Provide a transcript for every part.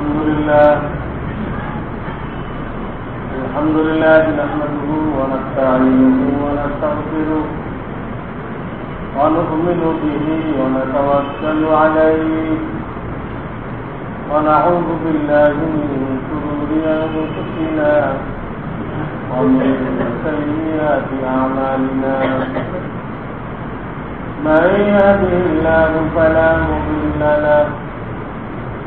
الحمد لله نحمده ونستعينه ونستغفره ونؤمن به ونتوكل عليه ونعوذ بالله من شرور أنفسنا ومن سيئات أعمالنا من يهده الله فلا مضل له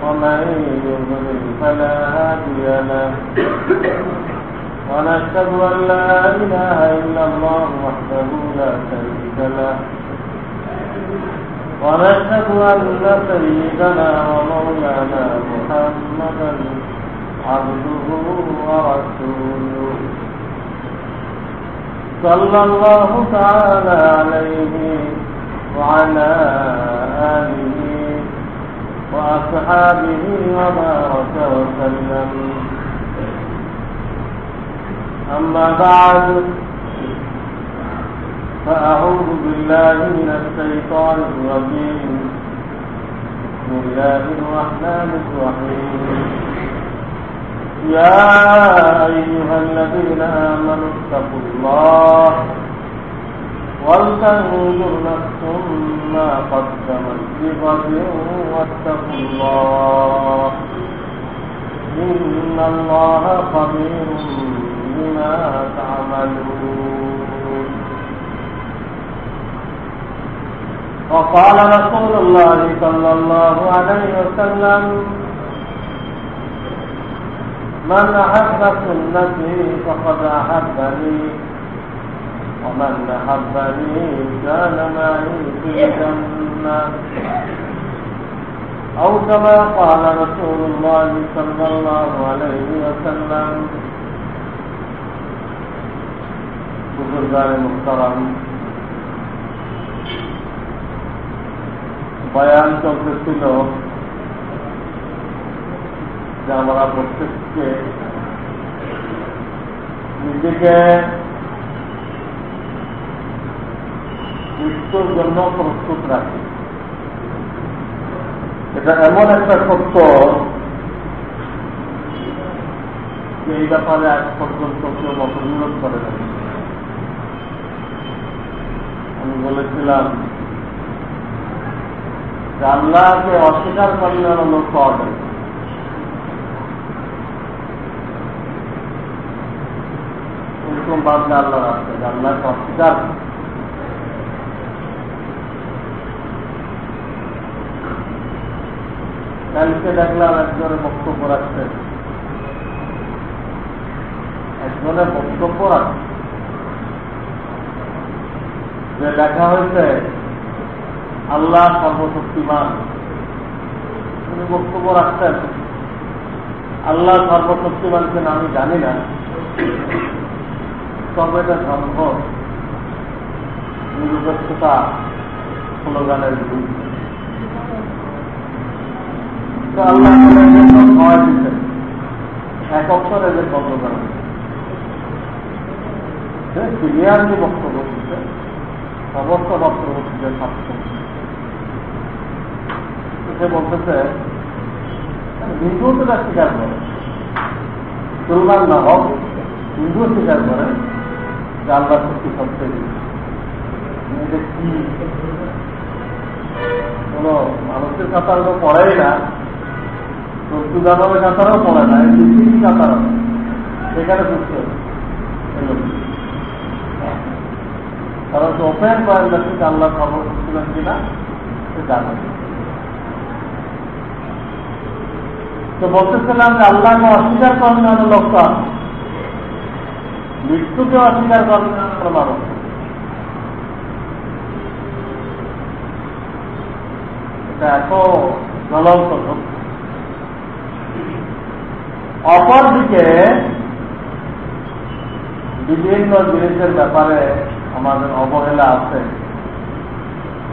ومن يضلل فلا هادي له ونشهد أن لا إله إلا الله وحده لا شريك له ونشهد أن سيدنا ومولانا محمدا عبده ورسوله صلى الله تعالى عليه وعلى آله وأصحابه وبارك وسلم أما بعد فأعوذ بالله من الشيطان الرجيم بسم الله الرحمن الرحيم يا أيها الذين آمنوا اتقوا الله ولتنظر نفس ما قدمت لغد واتقوا الله إن الله خبير بما تعملون. وقال رسول الله صلى الله عليه وسلم من أحب سنتي فقد أحبني ومن أحبني كان معي في الجنة أو كما قال رسول الله صلى الله عليه وسلم. बुजुर्गान मुहतरम बयान चलतेছিল যে আমরা প্রত্যেককে নিজেকে মৃত্যুর জন্য প্রস্তুত রাখি। এটা এমন একটা সত্য যে এই ব্যাপারে আজ পর্যন্ত কেউ মতবিরোধ করে না। আমি বলেছিলাম যে আল্লাহকে অস্বীকার করলে লোক পাওয়া যায়। এরকম বাদলে আল্লাহ আছে যে আল্লাহকে অস্বীকার। কালকে দেখলাম একজনের বক্তব্য রাখছে, একজনের বক্তব্য রাখছে যে লেখা হয়েছে আল্লাহ সর্বশক্তিমান। তিনি বক্তব্য রাখছেন আল্লাহ সর্বশক্তিমান কিনা আমি জানি না, তবে এটা সম্ভব নিরপেক্ষতা স্লোগানের বিরুদ্ধে। তো আল্লাহ ভয় দিচ্ছেন এক অক্ষরে যে বন্ধ করা ক্লিয়ার যে বক্তব্য দিচ্ছে সমস্ত বক্তব্যের ছাত্র সে বলতেছে হিন্দু তো তার স্বীকার করে, মুসলমান না হোক হিন্দু স্বীকার করে যে আল্লাহ সত্যি সত্যি কি কোন মানুষের কাতার তো পড়েই না, চক্ষু জানাবের কাতারও পড়ে না, পৃথিবী কাতার সেখানে বুঝতে কারণ ওপেন করেন যাচ্ছে আল্লাহ খবর করছিলেন কিনা সে জানে। তো বলতেছিলাম যে আল্লাহকে অস্বীকার করেন না লক্ষ্য, মৃত্যুকে অস্বীকার করেন না মানুষ। এটা এত জ্বলন্ত। অপরদিকে বিভিন্ন জিনিসের ব্যাপারে আমাদের অবহেলা আছে,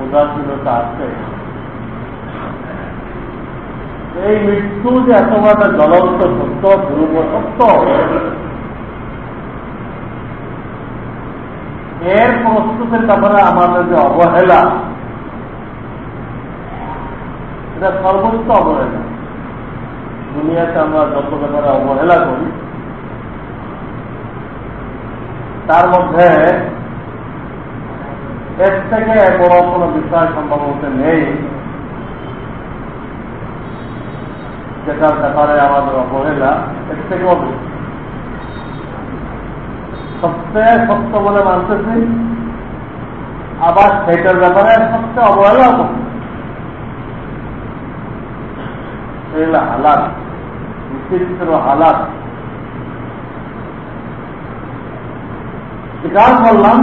উদাসীনতা আছে। এই মৃত্যু যে এত বড় জ্বলন্ত সত্য, ধ্রুব সত্য, এর প্রস্তুতের ব্যাপারে আমাদের যে অবহেলা, এটা সর্বোচ্চ অবহেলা। দুনিয়া দুনিয়াতে আমরা যত ব্যাপারে অবহেলা করি তার মধ্যে এর থেকে বড় কোনো বিষয় সম্ভবত নেই যেটার ব্যাপারে আমাদের অবহেলা এর থেকেও বেশি। সবচেয়ে সত্য বলে মানতেছি, আবার সেটার ব্যাপারে সবচেয়ে অবহেলা করছে। এগুলো হালাত, বিচিত্র হালাত। স্বীকার করলাম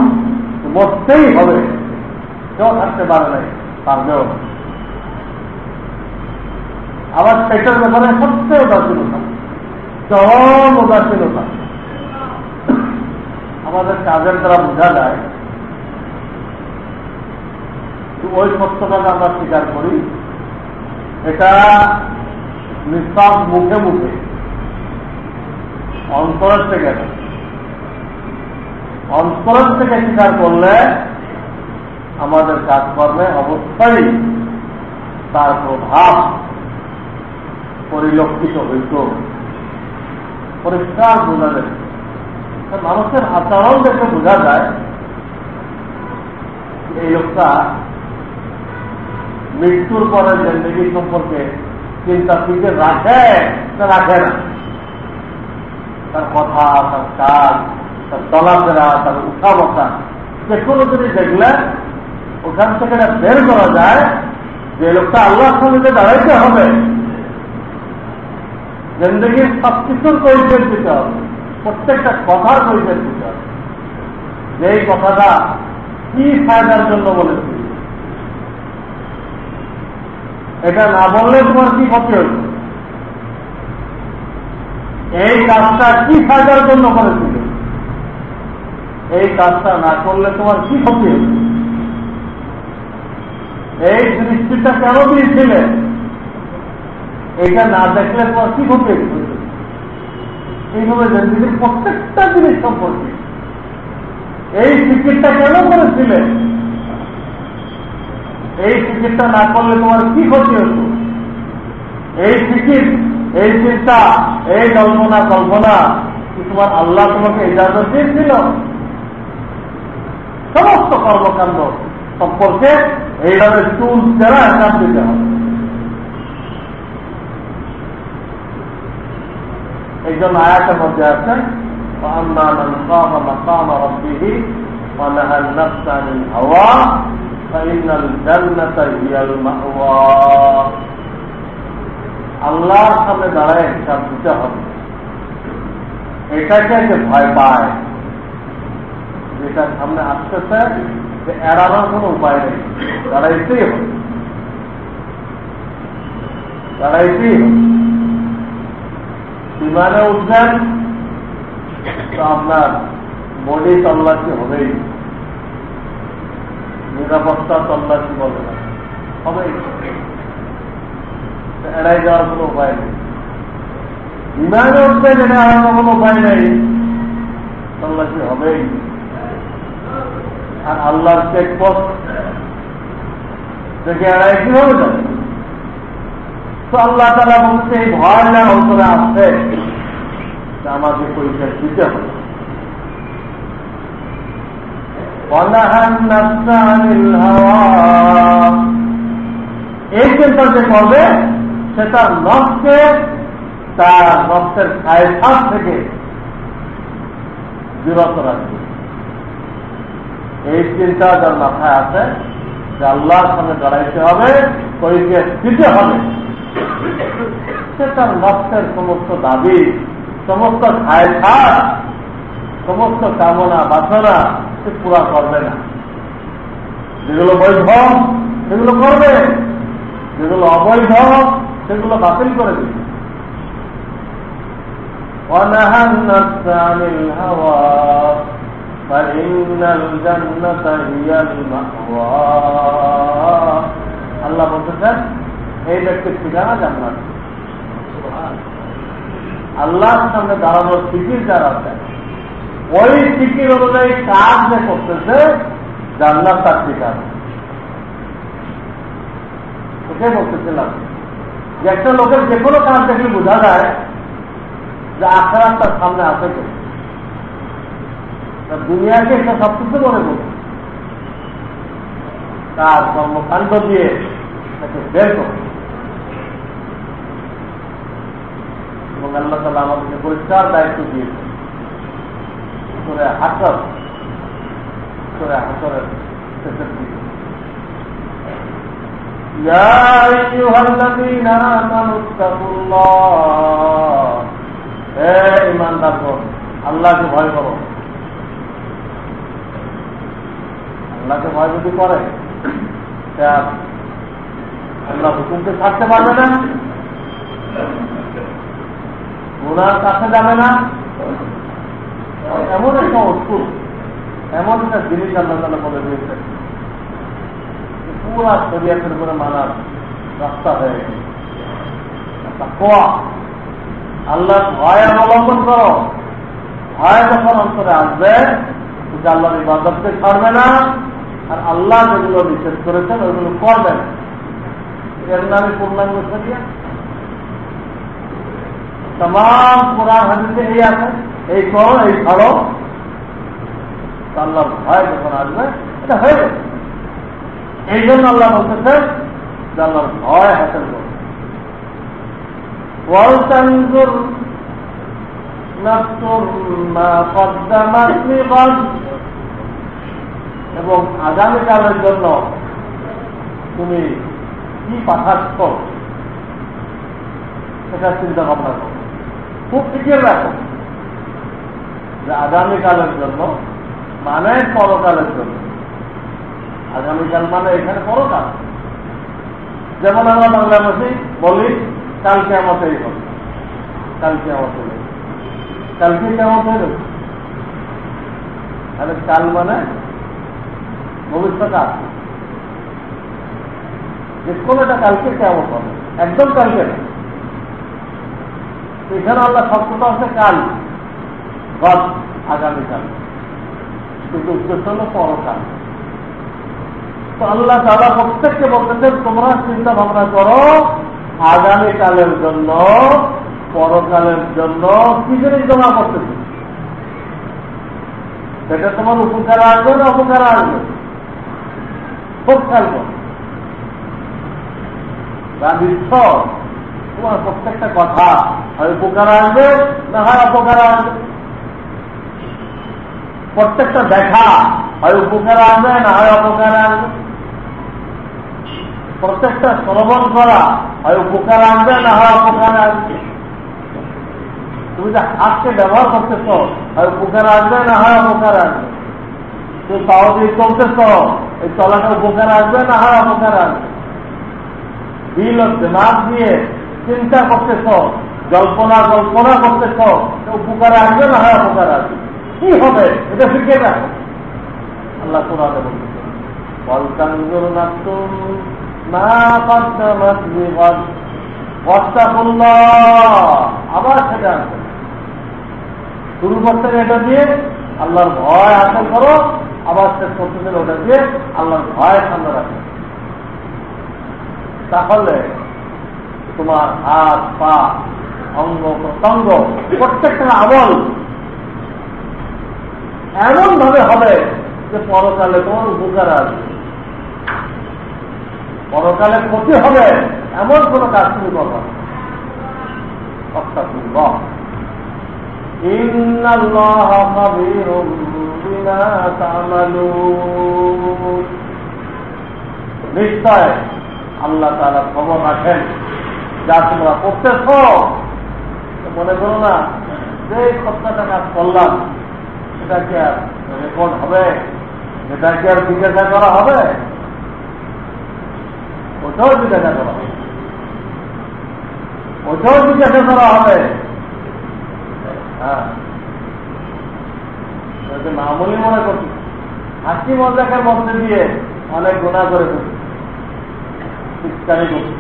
মরতেই হবে, কেউ থাকতে পারে নাই, পারবেও না। আবার সেটার ব্যাপারে সবচেয়ে উদাসীনতা, চরম উদাসীনতা। আমাদের কাজের দ্বারা বোঝা যায় ওই সত্যটাকে আমরা স্বীকার করি, এটা নিঃশ্বাস মুখে মুখে, অন্তরের থেকে না। অন্তরের থেকে স্বীকার করলে আমাদের কাজকর্মে অবশ্যই তার প্রভাব পরিলক্ষিত হইত, পরিষ্কার বোঝা যায়। মানুষের আচরণ দেখে বোঝা যায় এই লোকটা মৃত্যুর পরে জিন্দগি সম্পর্কে চিন্তা ফিকে রাখে না রাখে না। তার কথা, তার কাজ, তার চলাফেরা, তার উঠা বসা, যে কোনো জিনিস দেখলে ওখান থেকে বের করা যায় যে লোকটা আল্লাহর সামনে দাঁড়াইতে হবে, জিন্দগির সবকিছুর কৈফিয়ত দিতে হবে, প্রত্যেকটা কথার কৈফিয়ত দিতে হবে। যেই কথাটা কি ফায়দার জন্য বলেছি, এটা না বললে তোমার কি ক্ষতি হচ্ছে, এই কাজটা কি ফায়দার জন্য করেছিল, এই কাজটা না করলে তোমার কি ক্ষতি হচ্ছে, এই দৃষ্টিটা কেন দিয়েছিলে, এইটা না দেখলে তোমার কি ক্ষতি হচ্ছে। এইভাবে জিন্দিগির প্রত্যেকটা জিনিস সম্পর্কে এই ফিকিরটা কেন করেছিলে, এই ফিকিরটা না করলে তোমার কি ক্ষতি হতো, এই ফিকির, এই চিন্তা, এই কল্পনা কি তোমার আল্লাহ তোমাকে ইজাজত দিয়েছিল? সমস্ত কর্মকাণ্ড সম্পর্কে এইভাবে চুল চেরা হিসাব দিতে হবে। এই জন্য আয়াতের মধ্যে আছে আল্লাহর সামনে দাঁড়ায় হিসাব দিতে হবে। এটাকে যে ভয় পায়, যেটার সামনে আসতেছে, যে এড়ানোর কোনো উপায় নেই, দাঁড়াইতেই হবে, দাঁড়াইতেই হবে। বিমানে উঠবেন তো আপনার বডি তল্লাশি হবেই, নিরাপত্তা তল্লাশি বলে না, হবেই, এড়াই যাওয়ার কোনো উপায় নেই। বিমানে উঠবেন, এটা এড়ানোর কোনো উপায় নেই, তল্লাশি হবেই। আর আল্লাহর চেকপোস্ট থেকে এড়াই কিভাবে যাবে? তো আল্লাহ তাআলা বলতে এই ভয় না অন্তরে আসছে, আমাকে পরিচয় দিতে হবে। এই চিন্তা যে করবে সে তার নফসকে, তার নফসের খায়সাত থেকে বিরত রাখবে। এই চিন্তা যার মাথায় আছে যে আল্লাহর সামনে দাঁড়াইতে হবে, পরিচয় দিতে হবে, সে তার নফসের সমস্ত দাবি, সমস্ত খায়সাত, সমস্ত কামনা বাসনা সে পুরা করবে না। যেগুলো বৈধ সেগুলো করবে, যেগুলো অবৈধ সেগুলো বাতিল করে দিবে। আল্লাহ বলতেছেন এই ব্যক্তির ঠিকানা জান্নাত। আল্লাহর সামনে দাঁড়ানোর ফিকির যার আছে, ওই ফিকির অনুযায়ী কাজ যে করতেছে, জান্নাত তার ঠিকানা। ওকে বলতেছিলাম যে একটা লোকের যে কোনো কাজ দেখলে বোঝা যায় যে আখেরাত তার সামনে আছে কেন, দুনিয়াকে সে সবকিছু মনে করছে, তার কর্মকাণ্ড দিয়ে তাকে বের করে। এবং আল্লাহ তাআলা আমাদেরকে পরিষ্কার দায়িত্ব দিয়েছে সূরা হাসর, সূরা হাসরের শেষের দিকে, ইয়া আইয়ুহাল্লাযীনা আমানু তাকুল্লাহ, হে ঈমানদারগণ আল্লাহকে ভয় করো। আল্লাহকে ভয় যদি করে আল্লাহ হুকুমকে ছাড়তে পারবে না, গুনার কাছে যাবে না। এমন একটা অস্তুর, এমন একটা জিনিস আল্লাহ তাআলা বলে দিয়েছে পুরা শরীয়তের উপরে মানার রাস্তা হয়ে গেছে। তাকওয়া, আল্লাহর ভয় অবলম্বন করো। ভয় যখন অন্তরে আসবে, আল্লাহর ইবাদতকে ছাড়বে না, আর আল্লাহ যেগুলো নিষেধ করেছেন ওইগুলো করবেন। এর নামে পূর্ণাঙ্গ শরিয়ত। तमाम कुरान হাদিসে এই আছে, এই করো এই ছাড়ো। আল্লাহর ভয় যখন আসবে এটা হয়ে যাবে। এই জন্য আল্লাহ বলতেছেন যে আল্লাহর ভয় হাসিল করো। ওয়ালতানজুর নাফসুম মা কদ্দামাত লিগাদ, এবং আগামীকালের জন্য তুমি কি পাঠাচ্ছ সেটা চিন্তা ভাবনা করো। খুব ফিকির রাখো যে আগামীকালের জন্য মানে পরকালের জন্য। আগামীকাল মানে এখানে পরকাল। যেমন আমরা বাংলা ভাষী বলি কালকে আমাতেই হবে, কালকে আমাতে নেই, কালকে কেমন হয়ে যাবে। তাহলে কাল মানে ভবিষ্যৎ আছে, যে কোনো একটা কালকে কেমন হবে, একদম কালকে না। এখানে আল্লাহ শব্দটা আছে কাল, গত, আগামীকাল, কিন্তু উদ্দেশ্য হল পরকাল। তো আল্লাহ তাআলা প্রত্যেককে বলতেছেন তোমরা চিন্তা ভাবনা করো আগামীকালের জন্য, পরকালের জন্য কি জিনিস জমা করতেছে। সেটা তোমার উপকার আসবে না অপকার আসবে, খুব খেয়াল করো। দিচ্ছ তোমার প্রত্যেকটা কথা হয় উপকার আসবে না হয় অপকার আসবে। প্রত্যেকটা দেখা হয় উপকার আসবে না হয় অপকার আসবে। প্রত্যেকটা শ্রবণ করা হয় উপকার আসবে না হয় অপকার আসবে। তুমি যে হাতকে ব্যবহার করতেছ হয় উপকার আসবে না হয় অপকার আসবে। তুমি পাও দিয়ে চলতেছ, এই চলাটা উপকার আসবে না হয় অপকার আসবে। দিল দিমাগ দিয়ে চিন্তা করতেছ, কল্পনা করতেছ, উপকারে আসবে না হয় অপকার আসবে। কি হবে এটা শিখে রাখো। আল্লাহ কোরআনে বলতেছেন ওয়ালতানজুর নাফসুম মা কদ্দামাত লিগাদ ওয়াত্তাকুল্লাহ। আবার সেটা আছে, শুরু করতেন এটা দিয়ে আল্লাহর ভয় হাসিল করো, আবার শেষ করতেছেন ওটা দিয়ে আল্লাহর ভয় সামনে রাখো। তাহলে তোমার হাত পা অঙ্গ প্রত্যঙ্গ প্রত্যেকটা আমল এমন ভাবে হবে যে পরকালে তোমার উপকার আসবে, পরকালে ক্ষতি হবে এমন কোন কাজ তুমি করবে না। আস্তাগফিরুল্লাহ, ইন্নাল্লাহা খাবীরুম বিমা তা'মালুন। নিশ্চয় আল্লাহ তাআলা খবর রাখেন যা তোমরা করতেছ। মনে করো না যে সপ্তাহটা কাজ করলাম এটা কি আর রেকর্ড হবে, এটা কি আর জিজ্ঞাসা করা হবে? ওটাও জিজ্ঞাসা করা হবে, ওটাও জিজ্ঞাসা করা হবে। হ্যাঁ, মামুলি মনে করছি, হাসি মজাকের মধ্যে দিয়ে অনেক গুনাহ করে ফেলছি, চিৎকারি করছি,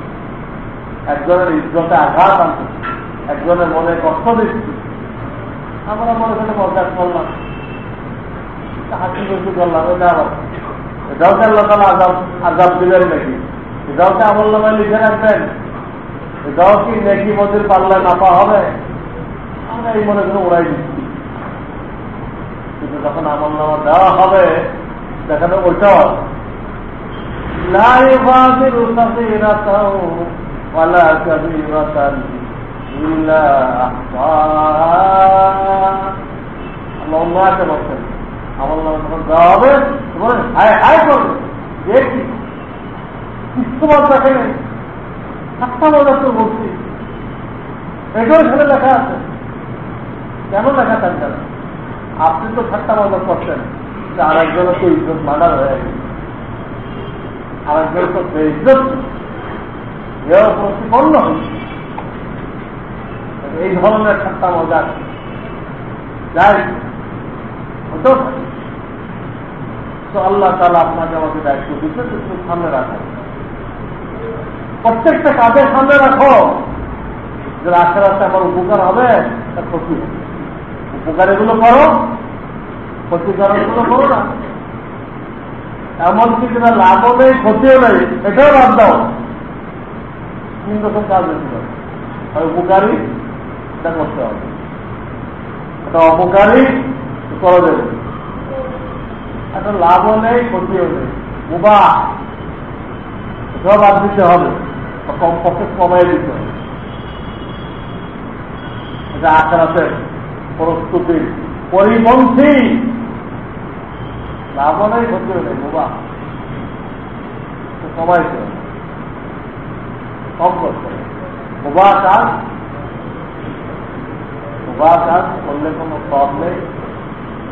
একজনের ইজ্জতে আঘাত আনছি, একজনের মনে কষ্ট দিচ্ছি। আমরা মনে করে মজা করলাম, হাসি খুশি করলাম, এটা আবার এটাও কি আল্লাহ তাআলা আযাব দিবেন নাকি? এটাও কি আমল নামায় লিখে রাখবেন? এটাও কি নেকি মজুর পাল্লায় নাপা হবে? আমরা এই মনে করে ওরাই দিচ্ছি, কিন্তু যখন আমল নামা দেওয়া হবে সেখানে ওইটাও لا يغادر صغيرة ولا كبيرة إلا أحصاها। আল্লাহকে বলছেন আমল নামা যখন দেওয়া হবে বলেন হায় হায় করবে, দেখি কিছু বাদ দেখে নেই, সাতটা মজা তো বলছি, এটাও সেটা লেখা আছে। কেন লেখা থাকবে না? আপনি তো ঠাট্টা মজা করছেন, আরেকজনের তো ইজ্জত মার্ডার হয়ে গেছে, আরেকজন তো বেইজ্জত এও প্রতিপন্ন হয়েছে। এই ধরনের ঠাট্টা মজা যাই হতেও থাকে। তো আল্লাহ তাআলা আপনাকে আমাকে দায়িত্ব দিচ্ছে একটু সামনে রাখা, প্রত্যেকটা কাজের সামনে রাখো যে আখেরাতে আমার উপকার হবে, তার ক্ষতি হবে। উপকার এগুলো করো, ক্ষতিকারক গুলো করো না। এমনকি যেটা লাভও নেই ক্ষতিও নেই এটাও বাদ দাও। তিন রকম কাজ হতে হবে, উপকারী এটা করতে হবে, এটা অপকারী করা যাবে, একটা লাভও নেই ক্ষতিও নেই, মুবাহ এটাও বাদ দিতে হবে, কমপক্ষে কমাই দিতে হবে। এটা আখেরাতের প্রস্তুতির পরিপন্থী, লাভও নেই ক্ষতিও নেই, মুবাহ কমাইতে হবে, কম করতে হবে। মুবাহ কাজ করলে কোনো সব নেই,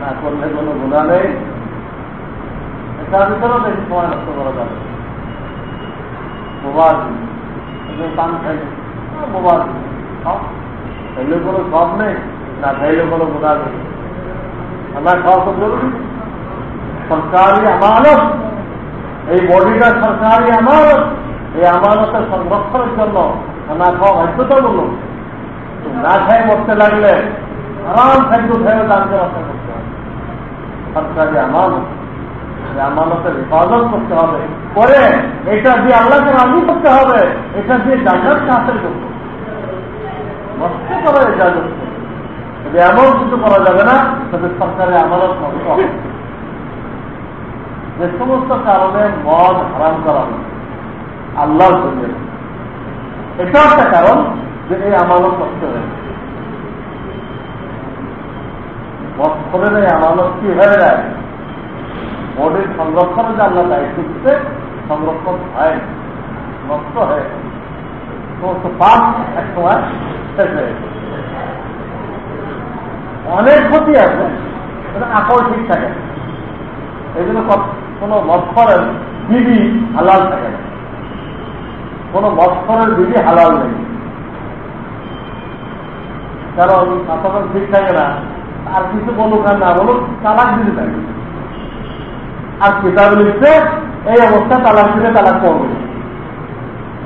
না করলে কোনো গুণা নেই, এটার ভিতরেও বেশি সময় নষ্ট করা যাবে। মুবাহ পান খাই, মুবাহ খাইলে কোনো সব নেই, না খাইলে কোনো গুণা নেই। আমরা খাওয়া তো জরুরি, সরকারি আমানত, এই বডিটা সরকারি আমানত, এই আমানতের সংরক্ষণের জন্য না খাওয়া বাধ্যতামূলক। না খাই মরতে লাগলে আরাম খাদ্য খেয়ে দানকে রক্ষা করতে হবে। সরকারি আমানত, এই আমানতের হেফাজত করতে হবে, করে এটা দিয়ে আল্লাহকে রাজি করতে হবে, এটা দিয়ে জান্নাতকে হাসিল করতে হবে। নষ্ট করা ইজাজত নেই, যদি এমন কিছু করা যাবে না তবে সরকারি আমানত নষ্ট হবে। যে সমস্ত কারণে মদ হারাম করা হবে আল্লাহর জন্য, এটা একটা কারণ যে এই আমানত নষ্ট হয়ে মৎসরের এই আমানত কি হয়ে যায়, বডির সংরক্ষণে যে আল্লাহ দায়িত্ব দিতে সংরক্ষণ হয়, নষ্ট হয়ে সমস্ত পাপ এক সময় শেষ হয়ে যায়। অনেক ক্ষতি আছে, আকল ঠিক থাকে, এই জন্য কোন মৎসরের বিধি হালাল থাকে না, কোন মৎসরের বিধি হালাল নেই, কারণ আপনার ঠিক থাকে না। আর কিছু বলুক আর না বলুক, তালাক দিতে থাকে, আর কিতাব লিখছে এই অবস্থা তালাক দিলে তালাক করবে,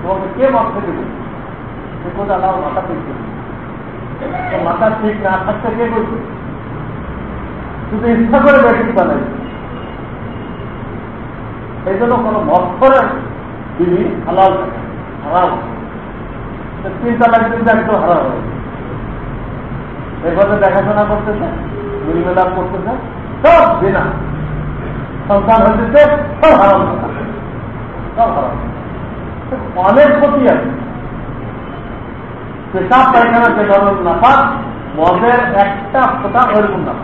তোমাকে কে মত থেকে দেবে? সে কোথাও আল্লাহ মাথা ঠিক করবে, মাথা ঠিক না থাকতে কে করবে? শুধু ইচ্ছা করে ব্যাটিং বানাই। এই জন্য কোন মৎসরের বিধি হালাল থাকে, হারাম। 3 তালাক দিতে একদম হারাম হয়েছে, এভাবে দেখাশোনা করতেছে, মিলমেলাপ করতেছে, সব বিনা সন্তান হয়েছে, সব হারাম, সব হারাম। অনেক ক্ষতি আছে, পেশাব পায়খানা যে ধরনের নাফাক, মদের একটা ফোঁটা ওইরকম না,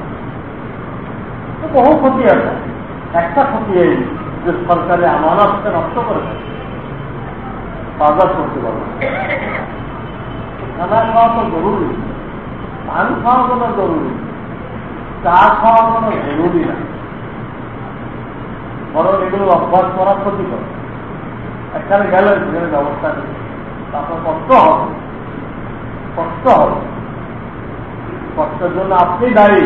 বহু ক্ষতি আছে। একটা ক্ষতি এই যে সরকারি আমানতকে নষ্ট করে বাজার করতে পারবে। খানা খাওয়া তো জরুরি, ধান খাওয়া কোনো জরুরি, চা খাওয়া কোনো জরুরি না, বরং এগুলো অভ্যাস করা ক্ষতি করে। এখানে গেলে সেখানে ব্যবস্থা নেই, আপনার কষ্ট হবে, কষ্ট হবে, কষ্টের জন্য আপনি দায়ী,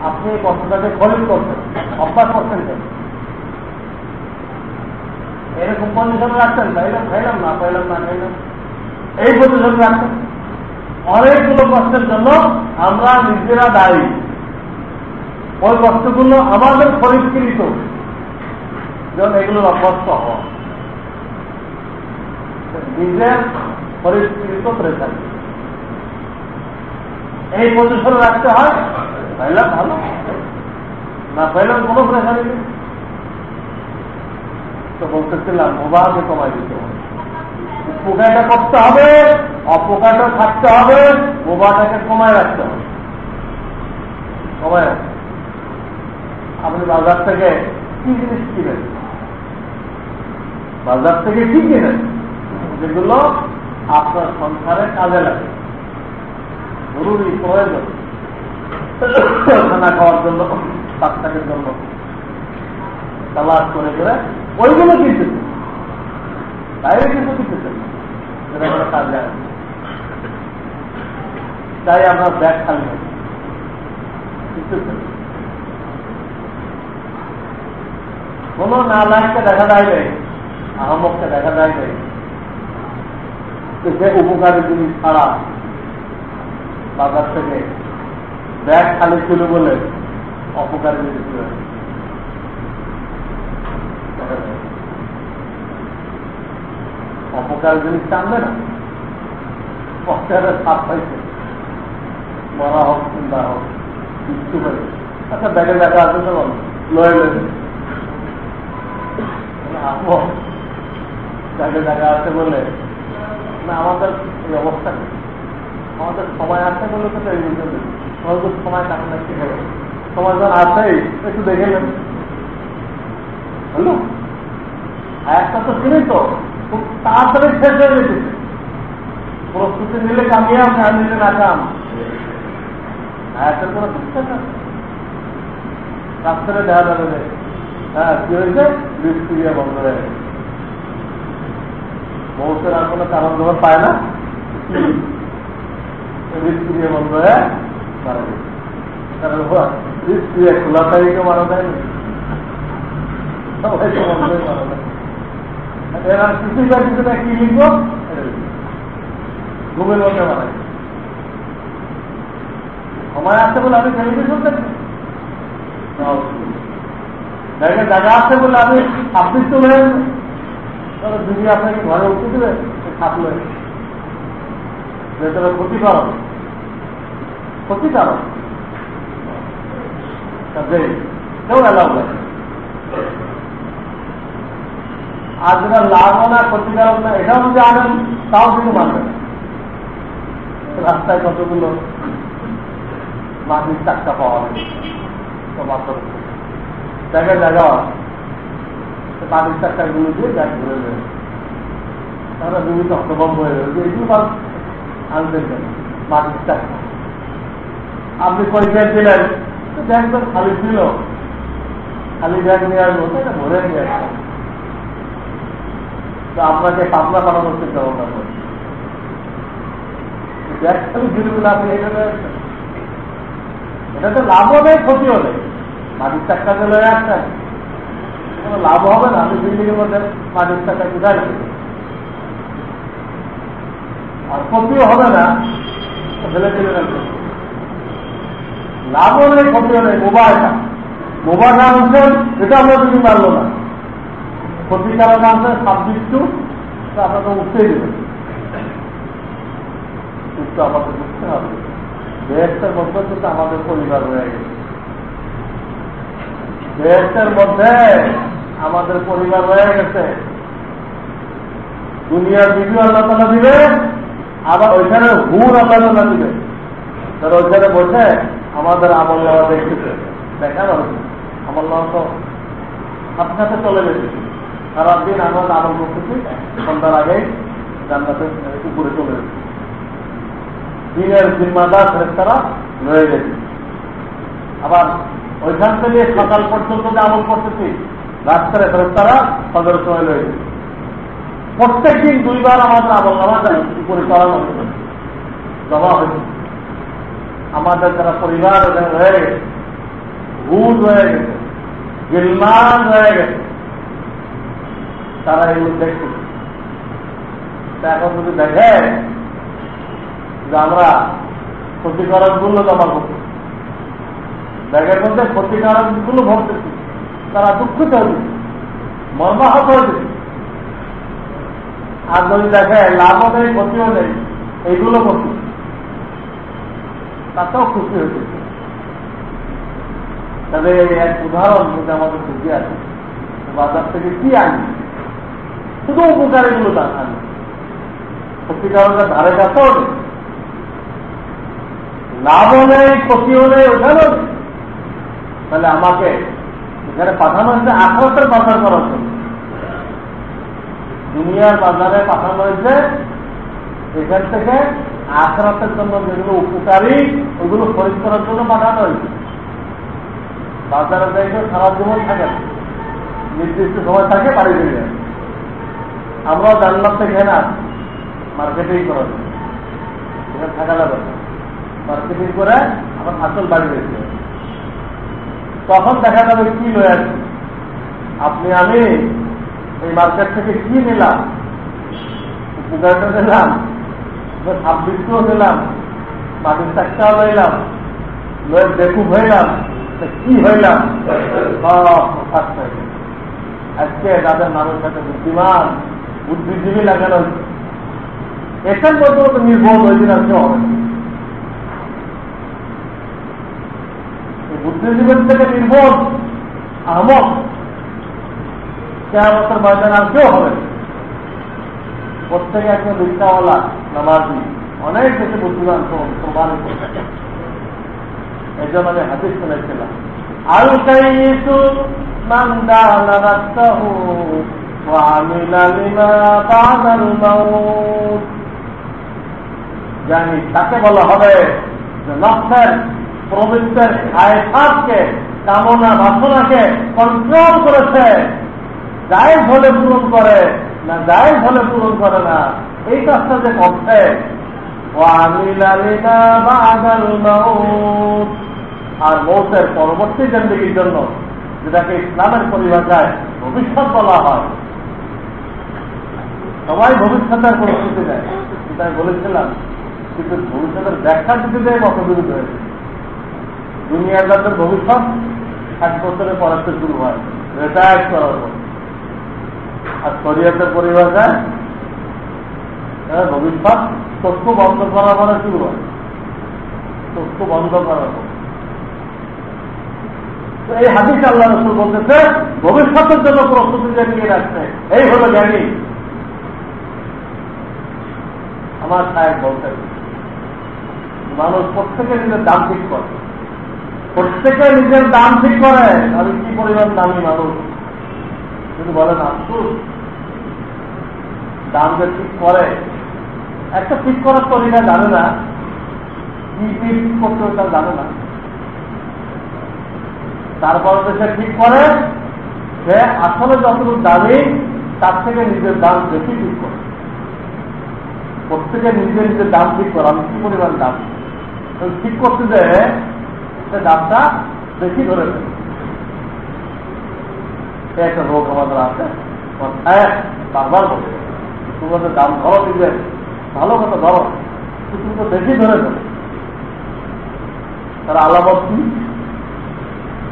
আপনি এই কষ্টটাকে খরিদ করছেন, অভ্যাস করছেন কেন? এরকম কন্ডিশনে রাখছেন, খাইলাম না খাইলাম, এই পজিশনে রাখছেন। অনেকগুলো কষ্টের জন্য আমরা নিজেরা দায়ী, ওই কষ্টগুলো আমাদের খরিদকৃত, যেমন এগুলোর অভ্যস্ত হওয়া, নিজের পরিষ্কৃত করে থাকে। এই পজিশনে রাখতে হয়, পাইলাম ভালো, না পাইলাম কোনো প্রেশারি নেই। তো বলতেছিলাম মোবাইলকে কমাই দিতে হবে, উপকারটা করতে হবে, অপকারটা থাকতে হবে, মোবাইলটাকে কমায় রাখতে হবে। কমায় রাখতে আপনি বাজার থেকে কি জিনিস কিনেন, বাজার থেকে কি কিনেন যেগুলো আপনার সংসারে কাজে লাগে, জরুরি প্রয়োজন, খানা খাওয়ার জন্য, বাচ্চাদের জন্য তালাশ করে করে ওইগুলো কিনতেছে, বাইরে কিছু কিনতেছে যেটা কোনো কাজ যায়। তাই আপনার ব্যাগ খালি হয়, কোন নালায়ককে দেখা যায় নাই, আহমককে দেখা যায় নাই, যে উপকারী জিনিস ছাড়া বাজার থেকে ব্যাগ খালি ছিল বলে অপকারী জিনিস অপকার জিনিস টানবে না, অপকারের সাপ পাইছে, মরা হোক চিন্তা হোক কিছু পাই। আচ্ছা ব্যাগে দেখা আছে তো লয়ে লয়ে ব্যাগে দেখা আছে বলে না, আমাদের এই অবস্থা নেই, আমাদের সময় আছে বলে তো এই বুঝতে আমাদের সময় কাছে না, কি হবে সময় যখন আছেই একটু দেখে নেন। বুঝলো একটা তো ছিলই তো খুব তাড়াতাড়ি শেষ হয়ে গেছে, প্রস্তুতি নিলে কামিয়াব, না নিলে নাকাম। আয়াতের কোনো বিশ্বাস আছে? রাস্তায় দেখা যাবে যে হ্যাঁ কি হয়েছে, বৃষ্টিয়া বন্ধ হয়ে গেছে, মৌসের আর কোনো কারণ যখন পায় না, বৃষ্টিয়া বন্ধ হয়ে মারা গেছে। কারণ বৃষ্টিয়া খোলা তারিখে মারা যায় না, সবাই তো বন্ধ হয়ে মারা যায়। এরা কিছুই বা কিছু না, কি লিখবো ঘুমের মধ্যে মারা গেছে। সময় আছে বলে আমি টেলিভিশন দেখি, জায়গা আছে বলে আমি আপনি চলে আসবেন, দিদি আপনাকে ঘরে উঠে দেবে থাকলে ভেতরে ক্ষতিকারক, ক্ষতিকারক কেউ এলাও করে। আর যেটা লাভ না ক্ষতিকারক না এটাও যদি আনেন তাও কিন্তু মানবে না। রাস্তায় কতগুলো মাটির চাক্কা পাওয়া যায়, জায়গায় জায়গা মাটির চাক্কাগুলো দিয়ে ব্যাগ ঘুরে দেবে, তারা বিভিন্ন হতভম্ব হয়ে যাবে, এগুলো আনতেন কেন মাটির চাক্কা। আপনি পরীক্ষায় ছিলেন ব্যাগ তো খালি ছিল, খালি ব্যাগ নিয়ে আসবো এটা ভরে নিয়ে আসবো, তো আপনাকে পাতলা বানানোর চিন্তা ভাবনা করে ব্যাগ খালি ঘিরগুলো আপনি এটা আসছেন, এটাতে লাভও নেই ক্ষতিও নেই। মাটির চাক্কা চলে আসছেন, কোনো লাভ হবে না, আমি বিল্ডিং এর মধ্যে মাটির চাক্কা কোথায় রাখবো, আর ক্ষতিও হবে না, ফেলে ফেলে রাখবে, লাভও নেই ক্ষতিও নেই। মোবাইলটা মোবাইল আনছেন, এটা আমরা যদি পারলো না, ক্ষতিকারক আনছেন সাবজেক্টু, আপনাকে উঠতেই দেবেন, কিন্তু আমাদের বুঝতে হবে দেশটার মধ্যে কিন্তু আমাদের পরিবার হয়ে গেছে, দেশটার মধ্যে আমাদের পরিবার হয়ে গেছে। দুনিয়ার ভিডিও আল্লাহ তাআলা দিবে, আবার ওইখানে হুর আল্লাহ তাআলা দিবে, তারা ওইখানে বসে আমাদের আমল নেওয়া দেখতেছে, দেখার আমল নেওয়া তো সাথে সাথে চলে গেছে, সারাদিন আমরা আমল করতেছি, সন্ধ্যার আগেই জান্নাতে উপরে চলে গেছে, দিনের জিম্মাদার ফেরেশতারা রয়ে গেছে। আবার ওইখান থেকে সকাল পর্যন্ত যে আমল করতেছি, রাত্রে ফেরেশতারা ফজরের সময় রয়ে গেছে। প্রত্যেক দিন দুইবার আমাদের আমল নামা উপরে চড়ানো হয়েছে, জমা হয়েছে। আমাদের যারা পরিবার রয়ে গেছে, ভূত রয়ে গেছে, গিলমান রয়ে গেছে, তারা এগুলো দেখতেছে। এখন যদি দেখে যে আমরা ক্ষতিকারক গুলো জমা করছি, ব্যাগের মধ্যে ক্ষতিকারক গুলো ভরতেছি, তারা দুঃখিত হয়েছে, মর্মাহত হয়েছে। আর যদি দেখে লাভও নেই ক্ষতিও নেই, এইগুলো ক্ষতি, তাতেও খুশি হয়েছে। তাহলে এক উদাহরণ যদি আমাদের বুঝে আছে, বাজার থেকে কি আনি, শুধু উপকারীগুলো আনি, ক্ষতিকারকের ধারে কাছেও নেই, লাভও নেই ক্ষতিও নেই, ওখানেও নেই। তাহলে আমাকে এখানে পাঠানো হয়েছে আখরাতের বাজার করার জন্য। দুনিয়ার বাজারে পাঠানো হয়েছে এখান থেকে আখরাতের জন্য যেগুলো উপকারী ওইগুলো খরিদ করার জন্য পাঠানো হয়েছে। বাজারে যাইতে সারা জীবন থাকে না, নির্দিষ্ট সময় থাকে, বাড়ি ফিরে যায়। আমরাও জানলাম থেকে না মার্কেটিং করা যায়, এখানে থাকা যাবে না, মার্কেটিং করে আমার আসল বাড়ি যেতে। তখন দেখা যাবে কি লয়ে আসছে, আপনি আমি এই মার্কেট থেকে কি নিলাম, উপকারটা নিলাম, ছাব্বিশটাও নিলাম, মাটির চাকটাও লইলাম, লয়ে বেকুব হইলাম, কি হইলাম, আজকে তাদের মানুষের সাথে বুদ্ধিমান বুদ্ধিজীবী লাগানো হচ্ছে। এখান পর্যন্ত নির্ভর ওই দিন আর কেউ হবে না। বুদ্ধিজীবীর থেকে নির্ভর আহমদ কেয়ামতের ময়দান আর কেউ হবে না। প্রত্যেকে একজন রিক্সাওয়ালা নামাজি অনেক বেশি বুদ্ধিমান প্রমাণিত থাকে। এই জন্য আমি হাদিস শুনেছিলাম, আল কাইয়িসু মান দানা নাফসাহু ওয়া আমিলা লিমা বা'দাল মাউত। জানি তাকে বলা হবে যে নফসের প্রবৃত্তির আয়সাতকে, কামনা বাসনাকে কন্ট্রোল করেছে, জায়েজ হলে পূরণ করে না জায়েজ হলে পূরণ করে না, এই কাজটা যে করছে। ওয়া আমিলা লিমা বা'দাল মাউত, আর মৌতের পরবর্তী জিন্দেগির জন্য, যেটাকে ইসলামের পরিভাষায় ভবিষ্যৎ বলা হয়। সবাই ভবিষ্যতের প্রস্তুতি নেয়, যেটা আমি বলেছিলাম, কিন্তু ভবিষ্যতের ব্যাখ্যা দিতে দেয় মতবিরোধ হয়েছে। দুনিয়ার যাদের ভবিষ্যৎ 60 বছরের পরে শুরু হয়, রিটায়ার করার পর। আর শরীয়তের পরিভাষায় ভবিষ্যৎ চক্ষু বন্ধ করার পরে শুরু হয়, চক্ষু বন্ধ করার পর। এই হাদিস আল্লাহ রাসূল বলতেছে ভবিষ্যতের জন্য প্রস্তুতি নিয়ে রাখছে, এই হলো জ্ঞানী। আমার সাহেব বলতেন, মানুষ প্রত্যেকে নিজের দাম ঠিক করে, প্রত্যেকে নিজের দাম ঠিক করে। আমি কি পরিমাণ দামি মানুষ যদি বলেন আফসোস, দাম যে ঠিক করে, একটা ঠিক করার তরিকা জানে না, কি ঠিক করতে তা জানে না, তারপরে সে ঠিক করে, সে আসলে যতটুকু দামি তার থেকে নিজের দাম বেশি ঠিক করে। প্রত্যেকে নিজের নিজের দাম ঠিক করে, আমি কি পরিমাণ দাম ঠিক করতে যে সে দামটা বেশি ধরে ফেলে। একটা রোগ আমাদের আছে, বারবার বলে তোমাদের দাম ধরো, নিজের ভালো কথা ধরো, তুমি তো বেশি ধরে ফেলে। তার আলামত কি?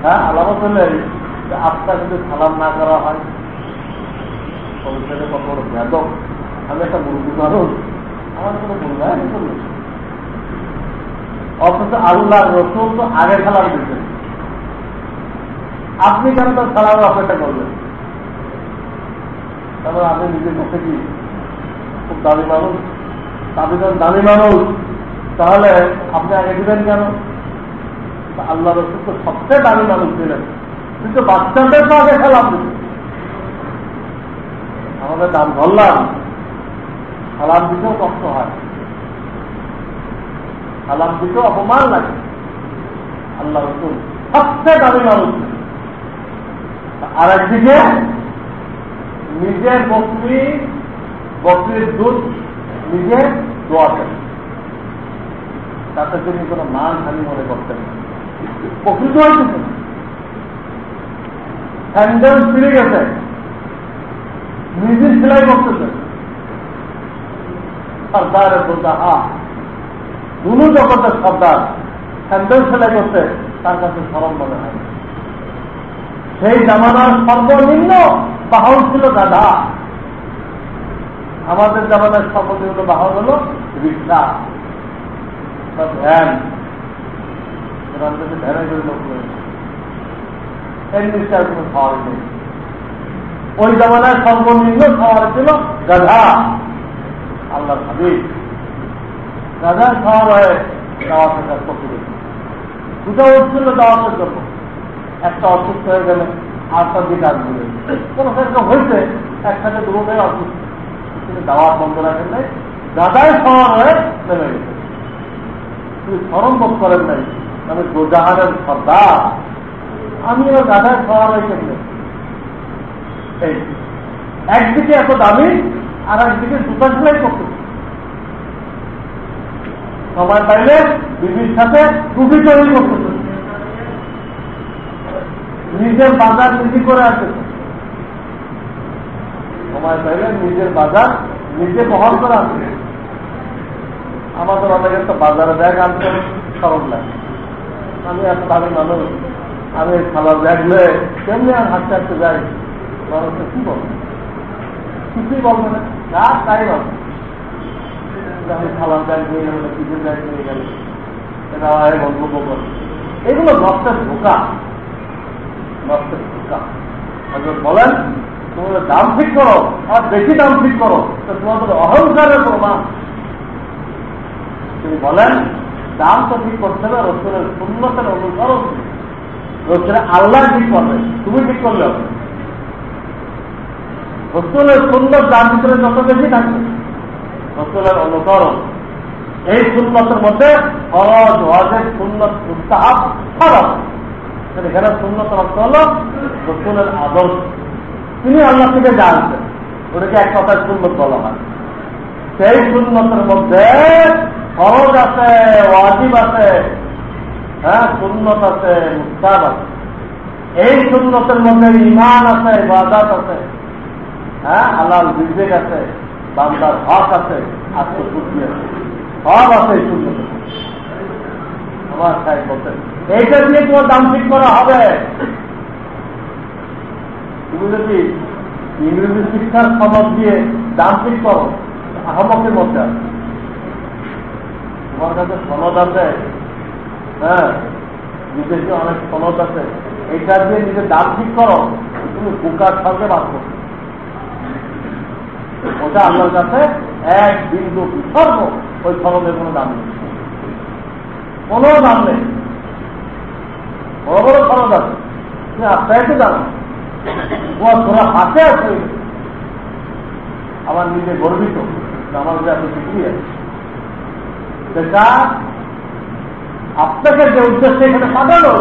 হ্যাঁ, আলামত হলে আপনার যদি সালাম না করা হয়, ভবিষ্যতে কত বড় বেদক। আমি একটা মুরগি মানুষ, আমার কোনো মূল্যায়ন করলো, অথচ আল্লাহ রসুল তো আগে সালাম দিতেন, আপনি কেন তার সালামের অপেক্ষা করবেন? তারপর আপনি নিজের কাছে কি খুব দামি মানুষ, আপনি যখন দামি মানুষ, তাহলে আপনি আগে দিবেন কেন? আল্লাহ রসুল তো সবচেয়ে দামি মানুষ ছিলেন, কিন্তু বাচ্চাদের তো আগে সালাম দিতেন। আমাদের দাম ধরলাম, সালাম দিতেও কষ্ট হয়, সালাম দিতেও অপমান লাগে। আল্লাহ রসুল সবচেয়ে দামি মানুষ ছিলেন। আর একদিকে নিজের বকরির দুধ নিজে দোয়া করেন, তাতে তিনি কোনো মান হানি মনে করতেন না। বকরি দোয়া দিতেন, স্যান্ডেল ছিঁড়ে গেছে, নিজে সেলাই করতেছেন। সর্দারের বলতে দুনু জগতের সর্দার স্যান্ডেল সেলাই করতে তার কাছে সরল মনে হয়। সেই জামানার সর্বনিম্ন বাহন ছিল গাধা, আমাদের জামানার সর্বনিম্ন বাহন হলো রিক্সা বা ভ্যান, ভ্যানে করে লোক রিক্সার কোনো খাওয়ার নেই। ওই জামানায় সর্বনিম্ন খাওয়ার ছিল গাধা। আল্লাহ হাবিব গাধা খাওয়ার হয়ে দাওয়াতের কাজ করতে গেছে। দুটো উঠছিল দাওয়াতের জন্য, একটা অসুস্থ হয়ে গেলে আটটার দিকে আসবে, কোনো সেরকম হয়েছে একসাথে দুটোটাই অসুস্থ, কিন্তু দাওয়াত বন্ধ রাখেন নাই, গাধায় খাওয়ার হয়ে নেমে গেছে। তিনি স্মরণ বোধ করেন নাই আমি দোজাহানের সর্দার, আমি ওর গাধায় খাওয়ার হয়ে কেমনে। এই একদিকে এত দামি আর একদিকে জুতা সেলাই করতে, সময় পাইলে বিবির সাথে টুপি তৈরি করতেছে, নিজের বাজার নিজে করে আসতেছে, সময় পাইলে নিজের বাজার নিজে বহন করে আসছে। আমাদের অনেক একটা বাজারে ব্যাগ আনতে সরল লাগে, আমি এত দামি মানুষ, আমি খালার ব্যাগ লয়ে কেমনি আর হাঁটতে হাঁটতে যাই, মানুষকে কি বলবে, কিছুই বলবে না, যা তাই বলবে। আমি খালার ব্যাগ নিয়ে গেলে, কিছুর ব্যাগ নিয়ে গেলে, এটা গল্প করে, এগুলো নষ্টের ধোকা, নষ্টের ধোকা। বলেন তোমাদের দাম ঠিক করো, আর বেশি দাম ঠিক করো, তো তোমাদের অহংকারের প্রমাণ। তিনি বলেন দাম তো ঠিক করতে হবে রসুলের সুন্নতের অনুসরণ, রসুলের আল্লাহ ঠিক করবে, তুমি ঠিক করলে হবে। রসুলের সুন্নত দাম ভিতরে যত বেশি থাকবে রসুলের অনুসরণ, এই সুন্নতের মধ্যে ফরজ ওয়াজিব সুন্নত মুস্তাহাব সব আছে। এখানে সুন্নত অর্থ হল রসুলের আদর্শ, তিনি আল্লাহ থেকে জানতেন, ওটাকে এক কথায় সুন্নত বলা হয়। সেই সুন্নতের মধ্যে ফরজ আছে, ওয়াজিব আছে, হ্যাঁ সুন্নত আছে, মুস্তাহাব আছে। এই সুন্নতের মধ্যে ঈমান আছে, ইবাদত আছে, হ্যাঁ হালাল রিজিক আছে, বান্দার হক আছে, আত্মশুদ্ধি আছে, সব আছে এই সুন্নতের। আমার সাহেব বলতেন এইটা দিয়ে তোমার দাম ঠিক করা হবে। তুমি যদি ইংরেজি শিক্ষার সনদ দিয়ে দাম ঠিক করো, আহমকের মধ্যে আছে। তোমার কাছে সনদ আছে, হ্যাঁ বিদেশে অনেক সনদ আছে, এইটা দিয়ে নিজের দাম ঠিক করো, তুমি বুকার সঙ্গে বাদ করো। ওটা আল্লাহর কাছে এক বিন্দু বিসর্গ, ওই সনদের কোনো দাম নেই, কোনো দাম নেই। বড় বড় সনদ আছে, তুমি আস্তে জানো, তোরা হাতে আছে, আমার নিজে গর্বিত আমার যে এত ডিগ্রি আছে, সেটা আপনাকে যে উদ্দেশ্যে এখানে পাঠানো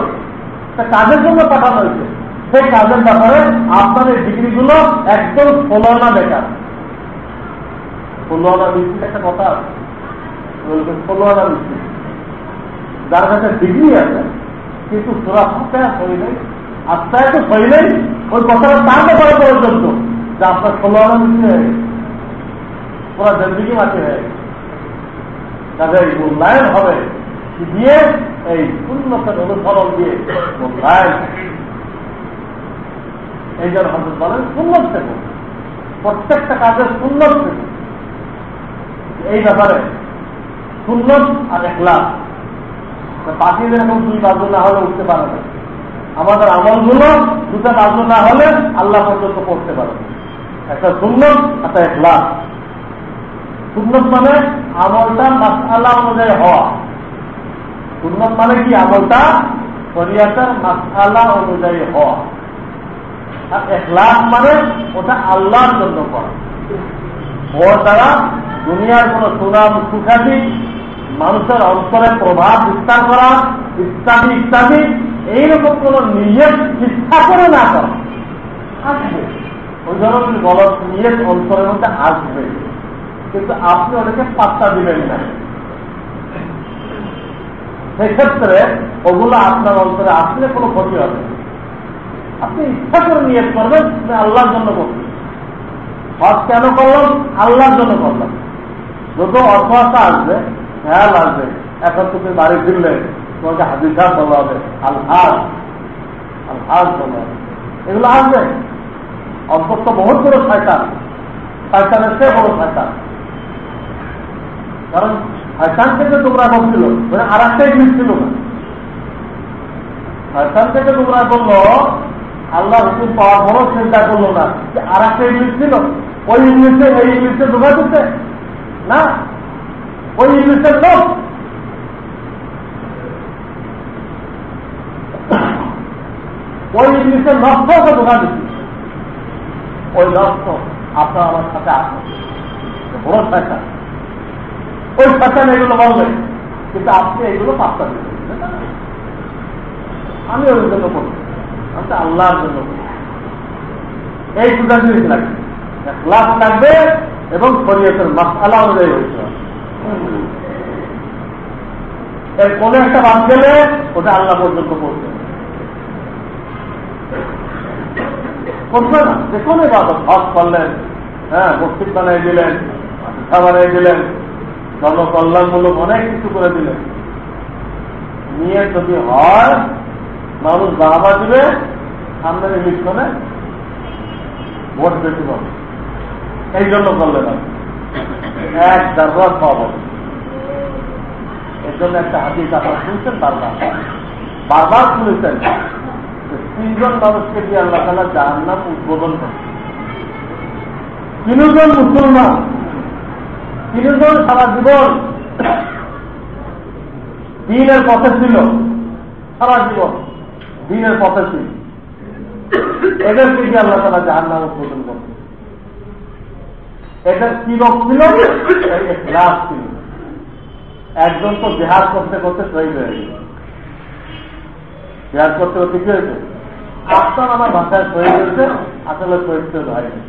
তা কাজের জন্য পাঠানো হয়েছে, সেই কাজের ব্যাপারে আপনার এই ডিগ্রিগুলো একদম ষোলনা বেকার। ষোলনা মিস্ত্রি একটা কথা আছে, ষোলনা মিস্ত্রি যার কাছে ডিগ্রি আছে কিন্তু তোরা হাতে হই নাই, আস্তে তো হই নাই, ওই কথাটা তার ব্যাপারে পর্যন্ত যে আপনার ষোলনা মিস্ত্রি হয়ে গেছে, ওরা জিন্দিগি মাটি হয়ে গেছে। তাদের মূল্যায়ন হবে দিয়ে এই উন্নতের অনুসরণ দিয়ে মূল্যায়ন। এই জন্য হযরত বলেন সুন্নত থেকে, প্রত্যেকটা কাজের সুন্নত থেকে। এই ব্যাপারে সুন্নত আর ইখলাস, বাকিদের এরকম দুই বাজু না হলে উঠতে পারে না। আমাদের আমলগুলো দুটা বাজু না হলে আল্লাহ পর্যন্ত পড়তে পারে। একটা সুন্নত, একটা ইখলাস। সুন্নত মানে আমলটা মাসআলা অনুযায়ী হওয়া। সুন্নত মানে কি? আমলটা শরীয়তের মাসআলা অনুযায়ী হওয়া। আর ইখলাস মানে ওটা আল্লাহর জন্য করা, ওর দ্বারা দুনিয়ার কোন সুনাম সুখ্যাতি, মানুষের অন্তরে প্রভাব বিস্তার করা ইত্যাদি ইত্যাদি, এইরকম কোন নিয়ত ইচ্ছা করে না করা। আসবে ওই ধরনের গলত নিয়ত অন্তরের মধ্যে আসবে, কিন্তু আপনি ওটাকে পাত্তা দিবেন না। সেক্ষেত্রে ওগুলো আপনার অন্তরে আসলে কোনো ক্ষতি হবে। আপনি ইচ্ছা করে নিয়ত করবেন আল্লাহর জন্য করবেন। হজ কেন করলাম? আল্লাহর জন্য করলাম। যত অর্থ আসবে, খেয়াল আসবে, এখন তুমি বাড়ি ফিরলে তোমাকে হাদিসা বলা হবে, আল হাজ বলা হবে, এগুলো আসবে। অন্তত বহুত বড় শয়তান, শয়তানের চেয়ে বড় শয়তান। কারণ শয়তান থেকে তোমরা করছিল, আর একটা ইবলিস ছিল না। শয়তান থেকে তোমরা করলো, আল্লাহ হুকুম পাওয়ার পরও চিন্তা করলো না যে আর একটা ইবলিস ছিল, ওই ইবলিসে এই ইবলিসে ঢোকা দিচ্ছে না, ওই ইবলিসের লোক। ওই ইবলিসের নষ্টকে ঢোকা দিচ্ছে। ওই নষ্ট আপনার আমার সাথে আসে, বড় শয়তান। ওই শয়তান এগুলো বলবে, কিন্তু আপনি এগুলো পাত্তা দিবেন। আমি ওই জন্য করছি, আমি তো আল্লাহর জন্য করছি। এই দুটা জিনিস লাগবে, ইখলাস লাগবে এবং শরীয়তের মাসআলা অনুযায়ী হইতে হবে। এর কোন একটা বাদ গেলে ওটা আল্লাহ পর্যন্ত পৌঁছে করবে না। যে কোনো ইবাদত হজ করলেন, হ্যাঁ, মসজিদ বানিয়ে দিলেন, শিক্ষা বানিয়ে দিলেন, জনকল্যাণমূলক অনেক কিছু করে দিলেন, নিয়ে যদি হয় মানুষ বাবা দিবে, সামনের ইলেকশনে ভোট বেশি পাবে, এই জন্য করলেন না, এক দারবার পাবো। এর জন্য একটা হাদিস আপনারা শুনছেন, বারবার শুনেছেন, 3 জন মানুষকে দিয়ে আল্লাহ তাআলা জাহান্নাম উদ্বোধন করে। 3 জন মুসলমান, 3 জন সারা জীবন দ্বীনের পথে ছিল, সারা জীবন দ্বীনের পথে ছিল, এদেরকে দিয়ে আল্লাহ তাআলা জাহান্নাম উদ্বোধন করে। এদের কি রোগ ছিল? ইখলাস ছিল। একজন তো জিহাদ করতে করতে শহীদ হয়ে গেল। জিহাদ করতে করতে কি হয়েছে? আপনার আমার ভাষায় শহীদ হয়েছে, আসলে শহীদ তো হয়নি।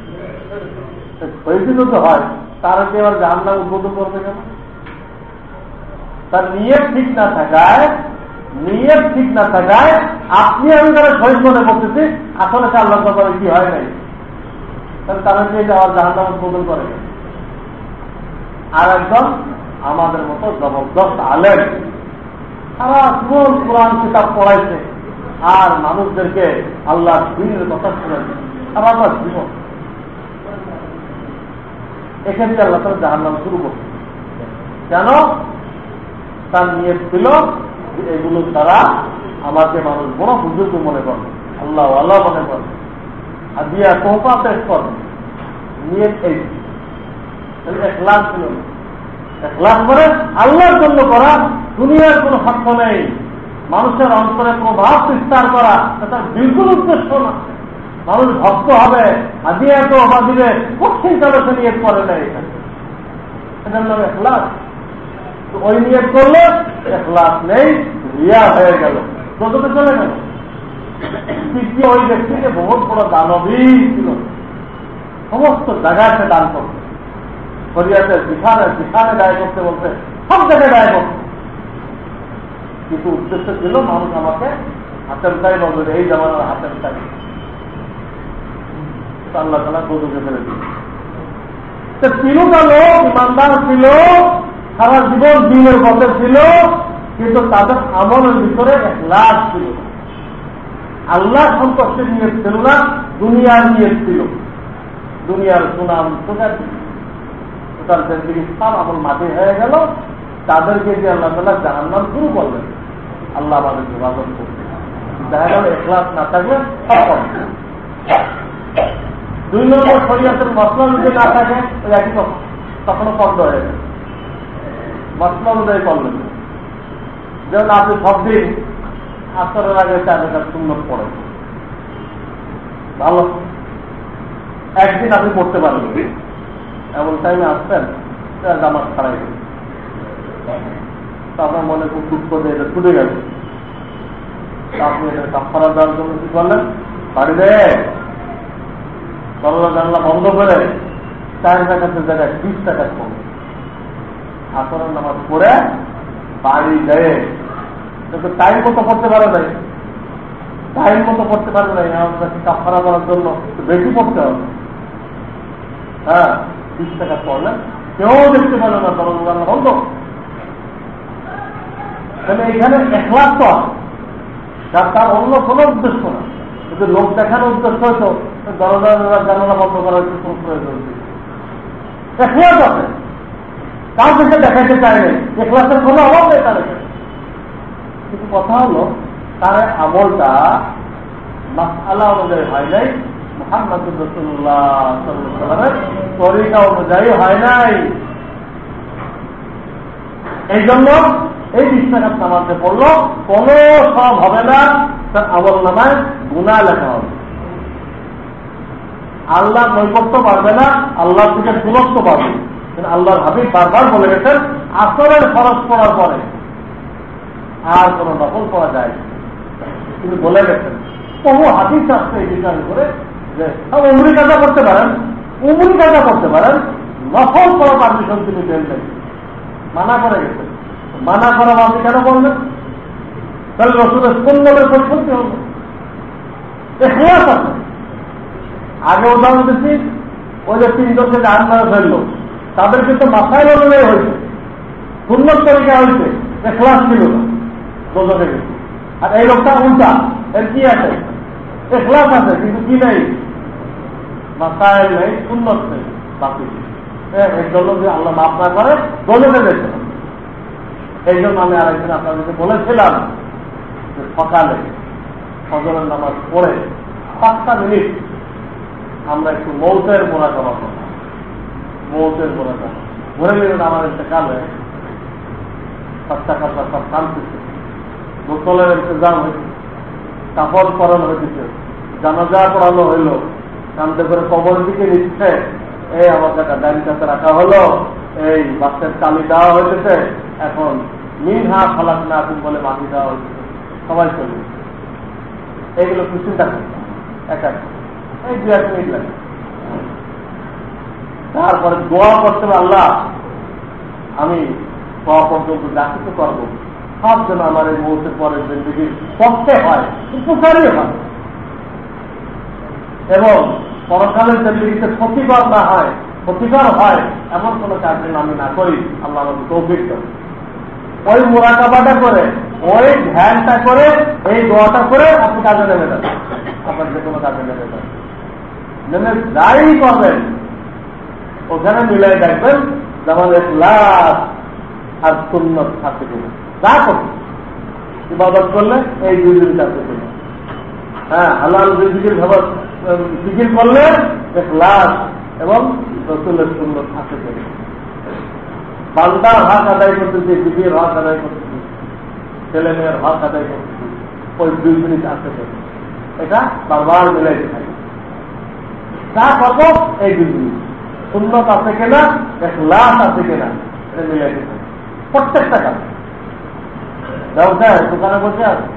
শহীদ তো হয়, তারা কি এবার জাহান্নাম উদ্বোধন করবে কেন? তার নিয়ত ঠিক না থাকায়, আপনি আমি তারা শহীদ মনে করতেছি, আসলে সে আল্লাহ করে কি হয় নাই, তাহলে তারা কি এটা আবার জাহান্নাম উদ্বোধন করে। আর একজন আমাদের মতো জবরদস্ত আলেম, সারা জীবন কোরআন কিতাব পড়াইছে আর মানুষদেরকে আল্লাহ দ্বীনের কথা শুনেছে সারা জীবন, এখানে আল্লাহ তাআলা জাহান্নাম শুরু করছে। কেন? তার নিয়ত ছিল যে এগুলো দ্বারা আমাকে মানুষ বড় বুজুর্গ মনে করে, আল্লাহ আল্লাহ মনে করে, আর দিয়া তোহফা পেশ করে। নিয়ত এই ইখলাস ছিল না। ইখলাস করে আল্লাহর জন্য করা, দুনিয়ার কোনো স্বার্থ নেই, মানুষের অন্তরে প্রভাব বিস্তার করা, তার বিলকুল উদ্দেশ্য না। মানুষ ভক্ত হবে, হাদিয়া তোহফা দিবে, কঠিন কালে সে নিয়ত করে না। এটার নাম ইখলাস। ওই নিয়ত করলে ইখলাস নেই, রিয়া হয়ে গেল, যতটা চলে গেল। তৃতীয় ওই ব্যক্তিকে বহুত বড় দানবী ছিল, সমস্ত জায়গায় সে দান করত, শরীয়তের যেখানে দায় করতে বলতে সব জায়গায় দায় করত, কিন্তু উদ্দেশ্য ছিল মানুষ আমাকে হাতের চাই বলবে, এই জামানার হাতের চাই। আল্লাহ তাআলা গজবে ফেলে দিল। তিনটা লোক ইমানদার ছিল, সারা জীবন দ্বীনের পথে ছিল, কিন্তু তাদের আমলের ভিতরে ইখলাস ছিল না। আল্লাহ সন্তুষ্টির নিয়ত ছিল না, দুনিয়ার নিয়ত ছিল, দুনিয়ার সুনাম তার জিন্দেগি সব আমল মাটি হয়ে গেল। তাদেরকে যে আল্লাহ তাআলা জাহান্নাম শুরু করলেন, আল্লাহ আমাদের ইবাদত করতে দেখা গেল ইখলাস না থাকলে সব কমবে। 2 নম্বর শরীয়তের মসলা যদি না থাকে, ওই একই কথা, তখনও বন্ধ হয়ে যাবে। মসলা অনুযায়ী করলেন, যেমন আপনি সব দিন আসরের আগে 4 রাকাত সুন্নত পড়েন, ভালো, একদিন আপনি পড়তে পারবেন, এমন টাইমে আসছেন জামাত ছাড়াই গেল, আপনার মনে খুব দুঃখ দিয়ে এটা ছুটে গেল, আপনি এটা কাফারা দেওয়ার জন্য কি করলেন? বাড়িতে দরজা জানলা বন্ধ করে 4 রাকাতের জায়গায় 20 রাকাত পড়বে, আসরের নামাজ পড়ে বাড়ি গিয়ে কিন্তু টাইম মতো পড়তে পারে নাই, কাফারা দেওয়ার জন্য বেশি পড়তে হবে। হ্যাঁ, 20 টাকা পড়লেন, কেউ দেখতে পারে না, দরজা বন্ধ। তাহলে এখানে ইখলাস তো আছে, তার অন্য কোনো উদ্দেশ্য না। যদি লোক দেখানোর উদ্দেশ্য হয়তো দরজা জানালা বন্ধ করার কোনো প্রয়োজন নেই। এখলাস আছে, কাউকে সে দেখাইতে চায়নি, এখলাসের কোনো অভাব নেই তার এখানে। কিন্তু কথা হলো তার আমলটা মাসআলা অনুযায়ী হয় নাই, মুহাম্মদ রাসূলুল্লাহ সাল্লাল্লাহু আলাইহি ওয়াসাল্লামের তরিকা অনুযায়ী হয় নাই। এই জন্য এই 20 রাকাত নামাজে পড়লো কোনো সব হবে না, তার আমল নামায় গুনাহ লেখা হবে। আল্লাহ নৈকট্য পারবে না, আল্লাহ থেকে দূরত্ব পাবে। কিন্তু আল্লাহর হাবিব বারবার বলে গেছেন আসরের ফরজ পড়ার পরে আর কোন নকল করা যায়। তিনি বলে গেছেন বহু হাদিস আসছে এই বিচার করে যে উমরি কাজা করতে পারেন, উমরি কাজা করতে পারেন, নকল করা পারমিশন তিনি দেন নাই, মানা করে গেছেন। মানা করা আপনি কেন বললেন? তাহলে রসুলের সুন্নতের পরিপন্থী হবে। ইখলাস আছে। আগে উদাহরণ দিচ্ছি, ওই যে 3 জনকে জাহান্নামে ফেললো, তাদের কিন্তু মাথায় অনুযায়ী হয়েছে, সুন্নত তরিকা হয়েছে, ইখলাস ছিল না, দোজখে গেছে। আর এই লোকটা উল্টা, এর কি আছে? ইখলাস আছে কিন্তু কি নেই, মাথায় নেই, সুন্নত নেই, বাকি এর জন্য যে আল্লাহ মাফ না করে দোজখে গেছে। এই জন্য আমি আরেকদিন আপনাদেরকে বলেছিলাম যে সকালে ফজরের নামাজ পড়ে 5 মিনিট আমরা একটু মৌতের মোনাজাত করব। মৌতের মোনাজাত ঘুরে গেলে আমার ইন্তেকাল হয়ে বাচ্চা কাচ্চা সব কাঁদতেছে, বোতলের ইন্তজাম হয়েছে, কাপড় পরানো হয়েছে, জানাজা পড়ানো হইল, কান্দে করে কবর দিকে নিচ্ছে, এই আমার টাকা ডাইন কাছে রাখা হলো, এই বাচ্চার চালি দেওয়া হয়েছে, এখন মিনহা খালাক না তুমি বলে মাটি দেওয়া হয়েছে, সবাই চলে। এইগুলো কি চিন্তা করছে একা, এই 2-1 মিনিট লাগে। তারপরে দোয়া করতে হবে, আল্লাহ আমি দোয়া পর্যন্ত যা কিছু করবো সব যেন আমার এই মুহূর্তের পরে জিন্দিগির পক্ষে হয়, উপকারী হয়, এবং পরকালের জিন্দিগিতে ক্ষতিকর না হয়, ক্ষতিকর হয় এমন কোনো কাজ যেন আমি না করি। আল্লাহ আমাকে তৌফিক দেন। ওই মুরাকাবাটা করে, ওই ধ্যানটা করে, এই দোয়াটা করে আপনি কাজে নেমে যান, আপনার যে কোনো কাজে নেমে যান, নেমে যাই করবেন ওখানে মিলাই দেখবেন যেমন ইখলাস আর সুন্নত থাকতে দেবে। যা করবে ইবাদত করলে এই 2 দিন কাজ করবে। হ্যাঁ, হালাল রিজিকের ভাবত জিকির করলে ইখলাস এবং রাসূলের সুন্নত থাকতে দেবে। বান্দার হক আদায় করতেছে, বিবির হক আদায় করতেছে, ছেলে মেয়ের হক আদায় করতেছে, ওই 2 মিনিট আসতে দেবে। এটা বারবার মিলাইতে থাকে। যা করবো এই 2 মিনিট, সুন্নত আছে কিনা, ইখলাস আছে কিনা, এটা মিলাইতে থাকে প্রত্যেকটা কাজ। ব্যবসায় দোকানে বসে আছে,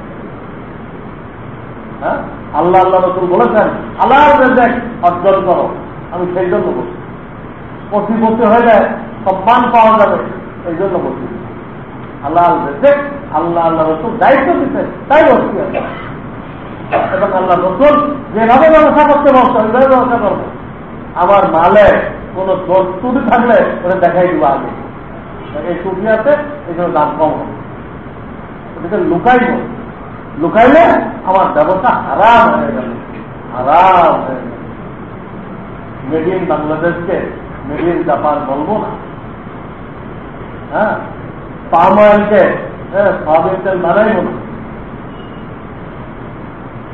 হ্যাঁ, আল্লাহ আল্লাহ রাসূল বলেছেন হালাল রিজিক অর্জন করো, আমি সেই জন্য বলছি। কোটিপতি হয়ে যায়, সম্মান পাওয়া যাবে, এই জন্য বলছি। হালাল রিজিক আল্লাহ আল্লাহ রাসূল দায়িত্ব দিতে, তাই বলছি। এবং আল্লাহ রাসূল যেভাবে ব্যবসা করতে বলছে ওইভাবে ব্যবসা করবো। আমার মালে কোন ত্রুটি থাকলে ওটা দেখাই দিব আগে, এই ত্রুটি আছে, এই জন্য দাম কম হবে, ওটাকে লুকাইব, লুকাইলে আমার ব্যবসা হারাম হয়ে গেল, হারাম হয়ে গেল। মেড ইন বাংলাদেশকে মেড ইন জাপান বলবো না, হ্যাঁ, পাম অয়েলকে সয়াবিন তেল বানাইব না।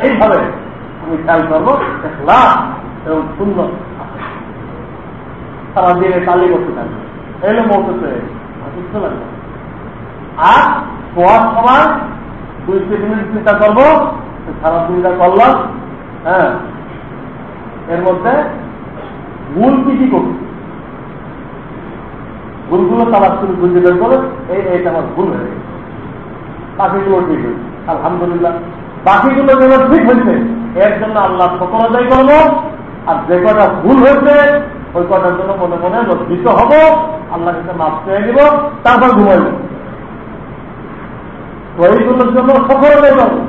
এইভাবে আমি খেয়াল করবো ইখলাস এবং সুন্নত সারাদিনে তালি করতে থাকবে, এলো মৌতে কিছু লাগবে। আর শোয়ার সময় 2-3 মিনিট চিন্তা করবো, সারা দিনটা করলাম, হ্যাঁ, এর মধ্যে ভুল কি কি করছি, ভুলগুলো তালাশ করে বুঝে বের করে এইটা আমার ভুল হয়ে গেছে, বাকিগুলো ঠিক হয়েছে আলহামদুলিল্লাহ। বাকিগুলো যেগুলো ঠিক হয়েছে এর জন্য আল্লাহ শুকর আদায় করবো, আর যে কটা ভুল হয়েছে ওই কটার জন্য মনে মনে লজ্জিত হবো, আল্লাহ কাছে মাফ চেয়ে দিব, তারপর ঘুমাইব। ওইগুলোর জন্য শুকর আদায় করবো,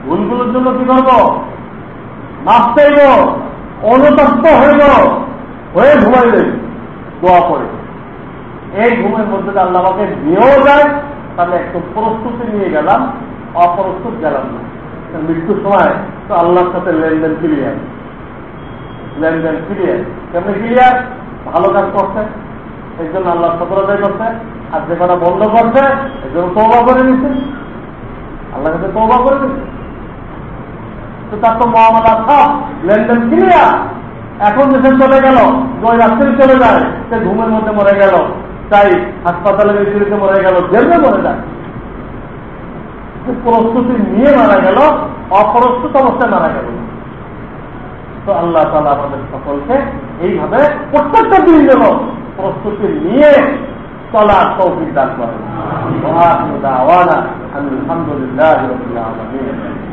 ভুলগুলোর জন্য কি করবো, মাফ চাইব, অনুতপ্ত হইব, হয়ে ঘুমাইব, দোয়া করে। এই ঘুমের মধ্যে আল্লাহ আমাকে দিয়েও যায়, তাহলে একটু প্রস্তুতি নিয়ে গেলাম, অপ্রস্তুত গেলাম না। মৃত্যুর সময় তো আল্লাহর সাথে লেনদেন ক্লিয়ার, লেনদেন ক্লিয়ার। কেমনি ক্লিয়ার? ভালো কাজ করছে এই জন্য আল্লাহ সফলতাই করছে, আর যে কটা বন্ধ করছে এই জন্য তওবা করে নিচ্ছে, আল্লাহ কাছে তওবা করে দিচ্ছে। তো তার তো মামলা সব লেনদেন ক্লিয়ার। এখন দেশে চলে গেল, ওই রাত্রি চলে যায়, সে ঘুমের মধ্যে মরে গেল, তাই হাসপাতালে বিক্রিতে মরে গেল, জেলে মরে যায়। প্রস্তুতি নিয়ে মারা গেল, অপ্রস্তুত অবস্থায় মারা গেল। তো আল্লাহ তাআলা আমাদের সকলকে এইভাবে প্রত্যেকটা দিন যেন প্রস্তুতি নিয়ে চলার তৌফিক দান করেন। আলহামদুলিল্লাহি রাব্বিল আলামিন।